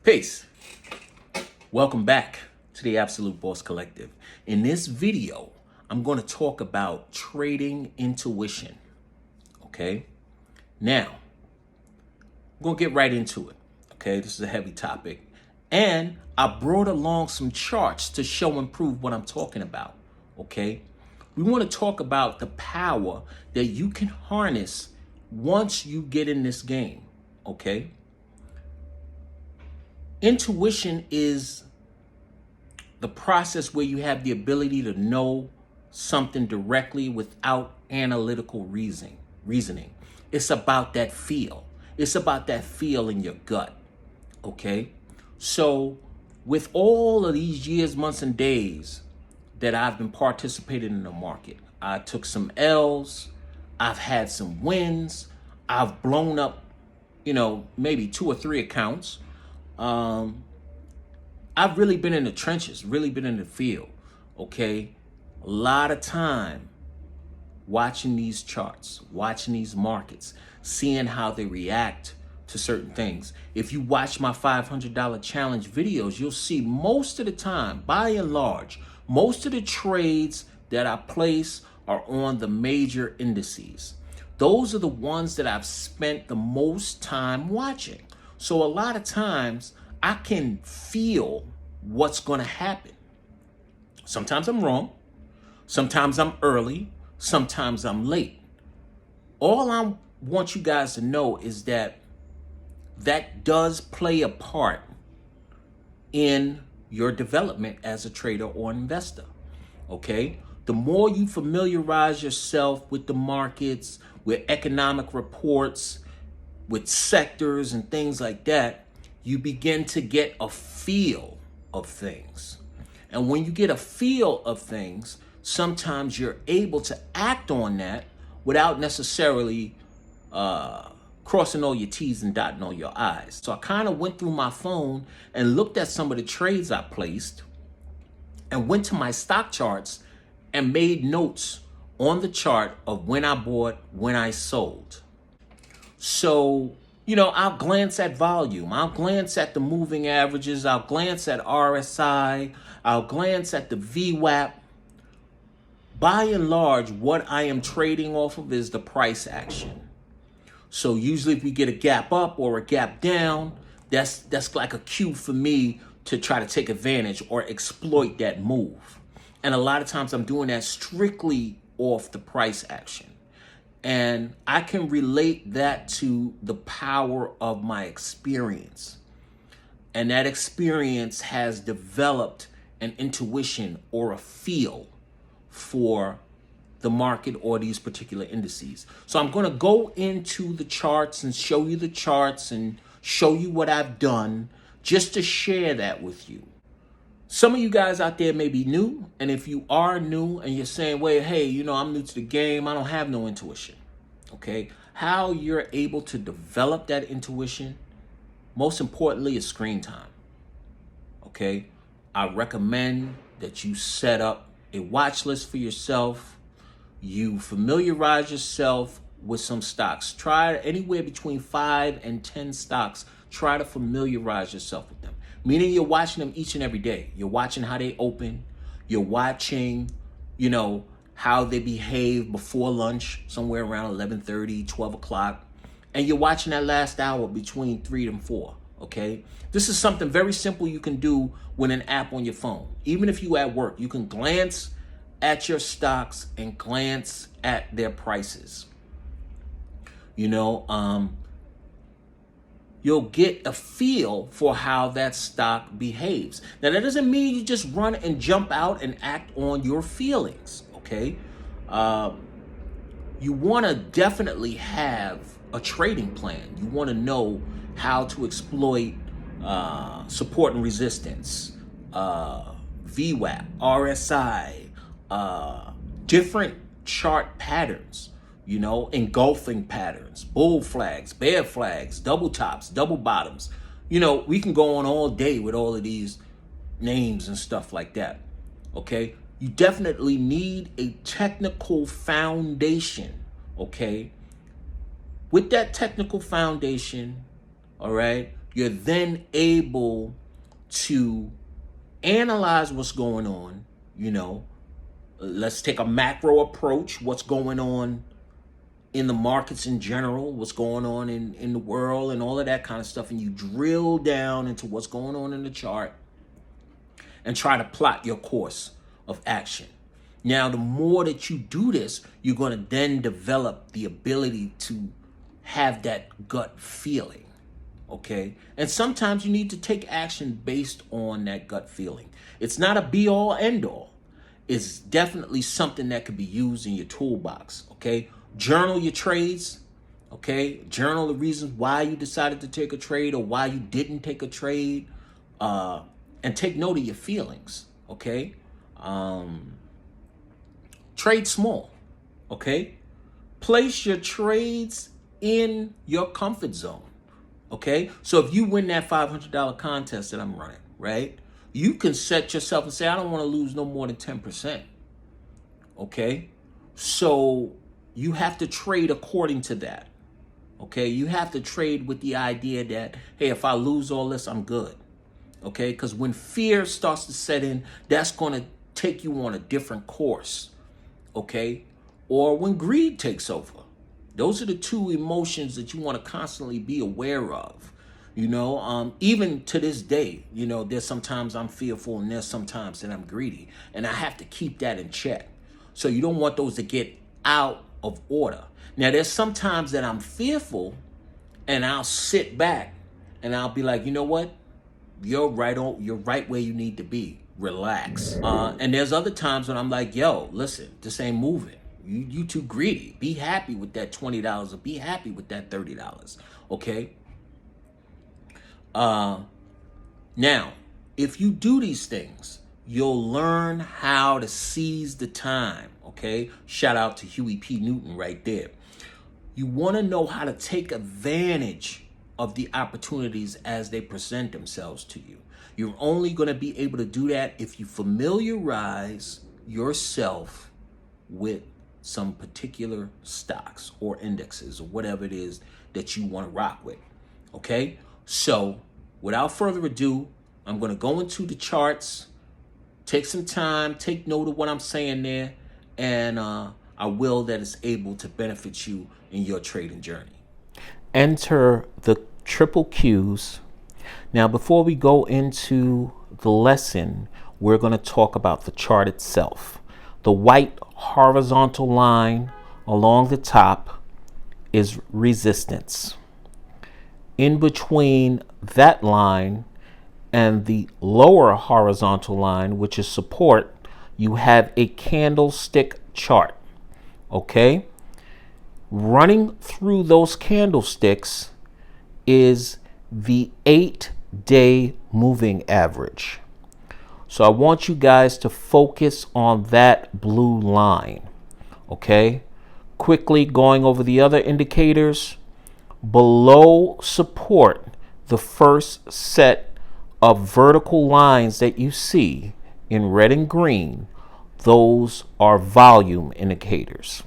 Peace. Welcome back to the Absolute Boss Collective. In this video, I'm going to talk about trading intuition. Okay? Now, I'm going to get right into it. Okay? This is a heavy topic. And I brought along some charts to show and prove what I'm talking about. Okay? We want to talk about the power that you can harness once you get in this game. Okay? Intuition is the process where you have the ability to know something directly without analytical reasoning. It's about that feel. It's about that feel in your gut. Okay? So with all of these years, months, and days that I've been participating in the market, I took some L's, I've had some wins, I've blown up, maybe 2 or 3 accounts. I've really been in the trenches, really been in the field, okay? A lot of time watching these charts, watching these markets, seeing how they react to certain things. If you watch my $500 challenge videos, you'll see most of the time, by and large, most of the trades that I place are on the major indices. Those are the ones that I've spent the most time watching. So a lot of times I can feel what's going to happen. Sometimes I'm wrong. Sometimes I'm early. Sometimes I'm late. All I want you guys to know is that does play a part in your development as a trader or investor. Okay? The more you familiarize yourself with the markets, with economic reports, with sectors and things like that, you begin to get a feel of things. And when you get a feel of things, sometimes you're able to act on that without necessarily crossing all your T's and dotting all your I's. So I kind of went through my phone and looked at some of the trades I placed and went to my stock charts and made notes on the chart of when I bought, when I sold. So, I'll glance at volume. I'll glance at the moving averages. I'll glance at RSI. I'll glance at the VWAP. By and large, what I am trading off of is the price action. So usually if we get a gap up or a gap down, that's like a cue for me to try to take advantage or exploit that move. And a lot of times I'm doing that strictly off the price action. And I can relate that to the power of my experience. And that experience has developed an intuition or a feel for the market or these particular indices. So I'm going to go into the charts and show you the charts and show you what I've done just to share that with you. Some of you guys out there may be new, and if you are new and you're saying, well, hey, I'm new to the game, I don't have no intuition, okay? How you're able to develop that intuition, most importantly, is screen time, okay? I recommend that you set up a watch list for yourself. You familiarize yourself with some stocks. Try anywhere between 5 and 10 stocks. Try to familiarize yourself with them. Meaning you're watching them each and every day. You're watching how they open. You're watching, how they behave before lunch, somewhere around 11:30, 12 o'clock. And you're watching that last hour between 3 and 4, okay? This is something very simple you can do with an app on your phone. Even if you're at work, you can glance at your stocks and glance at their prices. You'll get a feel for how that stock behaves. Now, that doesn't mean you just run and jump out and act on your feelings, okay? You want to definitely have a trading plan. You want to know how to exploit support and resistance, VWAP, RSI, different chart patterns. Engulfing patterns, bull flags, bear flags, double tops, double bottoms. We can go on all day with all of these names and stuff like that. Okay? You definitely need a technical foundation. Okay? With that technical foundation, all right, you're then able to analyze what's going on. Let's take a macro approach. What's going on in the markets in general, what's going on in the world and all of that kind of stuff. And you drill down into what's going on in the chart and try to plot your course of action. Now, the more that you do this, you're going to then develop the ability to have that gut feeling. Okay. And sometimes you need to take action based on that gut feeling. It's not a be all end all. It's definitely something that could be used in your toolbox. Okay. Journal your trades. Okay. Journal the reasons why you decided to take a trade or why you didn't take a trade. And take note of your feelings. Okay. Trade small. Okay. Place your trades in your comfort zone. Okay. So if you win that $500 contest that I'm running, right, you can set yourself and say, I don't want to lose no more than 10%. Okay. So you have to trade according to that. Okay. You have to trade with the idea that, hey, if I lose all this, I'm good. Okay. Because when fear starts to set in, that's going to take you on a different course. Okay. Or when greed takes over. Those are the two emotions that you want to constantly be aware of. Even to this day, there's sometimes I'm fearful and there's sometimes that I'm greedy. And I have to keep that in check. So you don't want those to get out of order. Now, there's sometimes that I'm fearful and I'll sit back and I'll be like, you know what? You're right where you need to be. Relax. And there's other times when I'm like, yo, listen, this ain't moving. You too greedy. Be happy with that $20 or be happy with that $30. Okay. Now, if you do these things, you'll learn how to seize the time. Okay. Shout out to Huey P. Newton right there. You want to know how to take advantage of the opportunities as they present themselves to you. You're only going to be able to do that if you familiarize yourself with some particular stocks or indexes or whatever it is that you want to rock with. Okay. So without further ado, I'm going to go into the charts, take some time, take note of what I'm saying there, and I will that is able to benefit you in your trading journey. Enter the triple Qs. Now, before we go into the lesson, we're going to talk about the chart itself. The white horizontal line along the top is resistance. In between that line and the lower horizontal line, which is support, you have a candlestick chart. Okay? Running through those candlesticks is the 8-day moving average. So I want you guys to focus on that blue line. Okay? Quickly going over the other indicators. Below support, the first set of vertical lines that you see in red and green, those are volume indicators.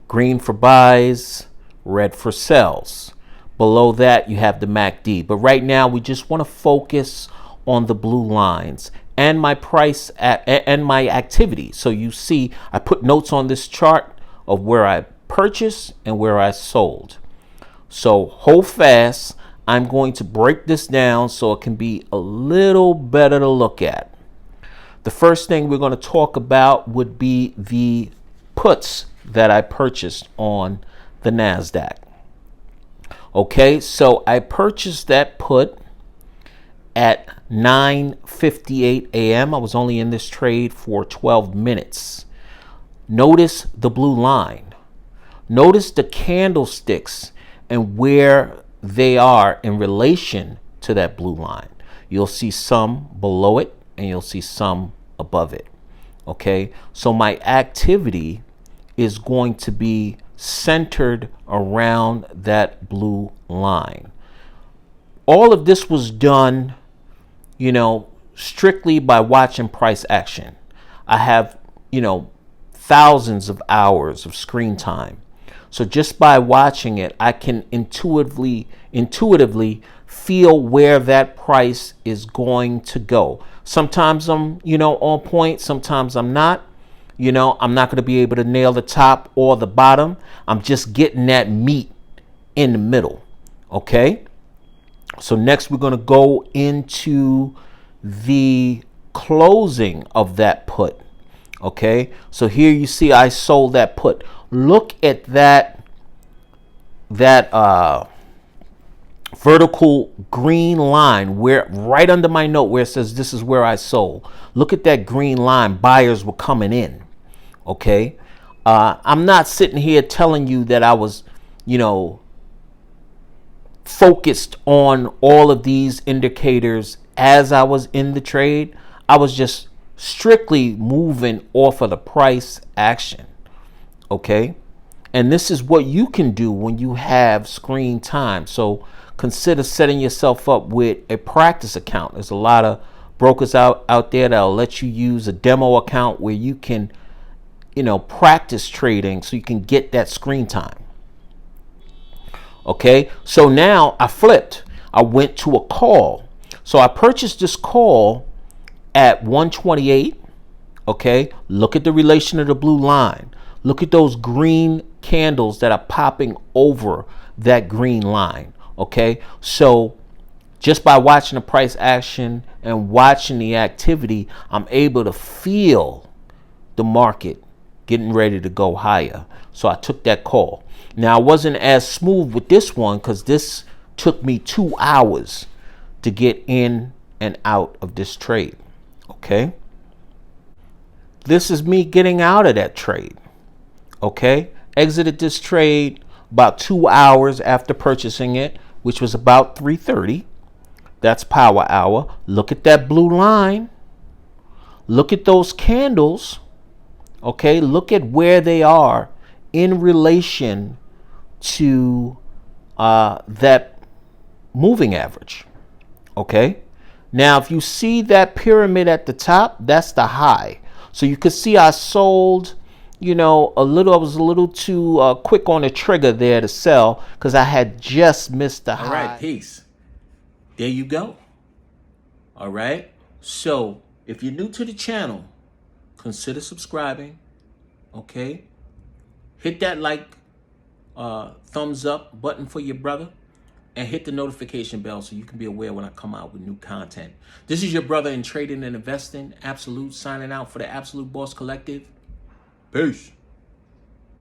Green for buys, red for sells. Below that, you have the MACD. But right now, we just want to focus on the blue lines and my price and my activity. So you see, I put notes on this chart of where I purchased and where I sold. So hold fast. I'm going to break this down so it can be a little better to look at. The first thing we're going to talk about would be the puts that I purchased on the NASDAQ. Okay, so I purchased that put at 9:58 a.m. I was only in this trade for 12 minutes. Notice the blue line. Notice the candlesticks and where they are in relation to that blue line. You'll see some below it and you'll see some above it. Okay, so my activity is going to be centered around that blue line. All of this was done, strictly by watching price action. I have, thousands of hours of screen time. So just by watching it, I can intuitively feel where that price is going to go. Sometimes I'm, on point. Sometimes I'm not. I'm not going to be able to nail the top or the bottom. I'm just getting that meat in the middle. Okay. So next we're going to go into the closing of that put. Okay. So here you see I sold that put. Look at that vertical green line where right under my note where it says this is where I sold. Look at that green line. Buyers were coming in. Okay. I'm not sitting here telling you that I was, focused on all of these indicators as I was in the trade. I was just strictly moving off of the price action. Okay. And this is what you can do when you have screen time. So consider setting yourself up with a practice account. There's a lot of brokers out there that'll let you use a demo account where you can, practice trading so you can get that screen time. Okay, so now I flipped. I went to a call. So I purchased this call at 128. Okay, look at the relation of the blue line. Look at those green candles that are popping over that green line. Okay, so just by watching the price action and watching the activity, I'm able to feel the market getting ready to go higher. So I took that call. Now I wasn't as smooth with this one because this took me 2 hours to get in and out of this trade. Okay. This is me getting out of that trade. Okay. Exited this trade about 2 hours after purchasing it, which was about 3:30. That's power hour. Look at that blue line. Look at those candles. Okay. Look at where they are in relation to that moving average. Okay. Now, if you see that pyramid at the top, that's the high. So you could see I sold, I was a little too quick on the trigger there to sell because I had just missed the high. All right, peace. There you go. All right. So if you're new to the channel, consider subscribing. Okay. Hit that thumbs up button for your brother and hit the notification bell so you can be aware when I come out with new content. This is your brother in trading and investing, Absolute, signing out for the Absolute Boss Collective. Peace.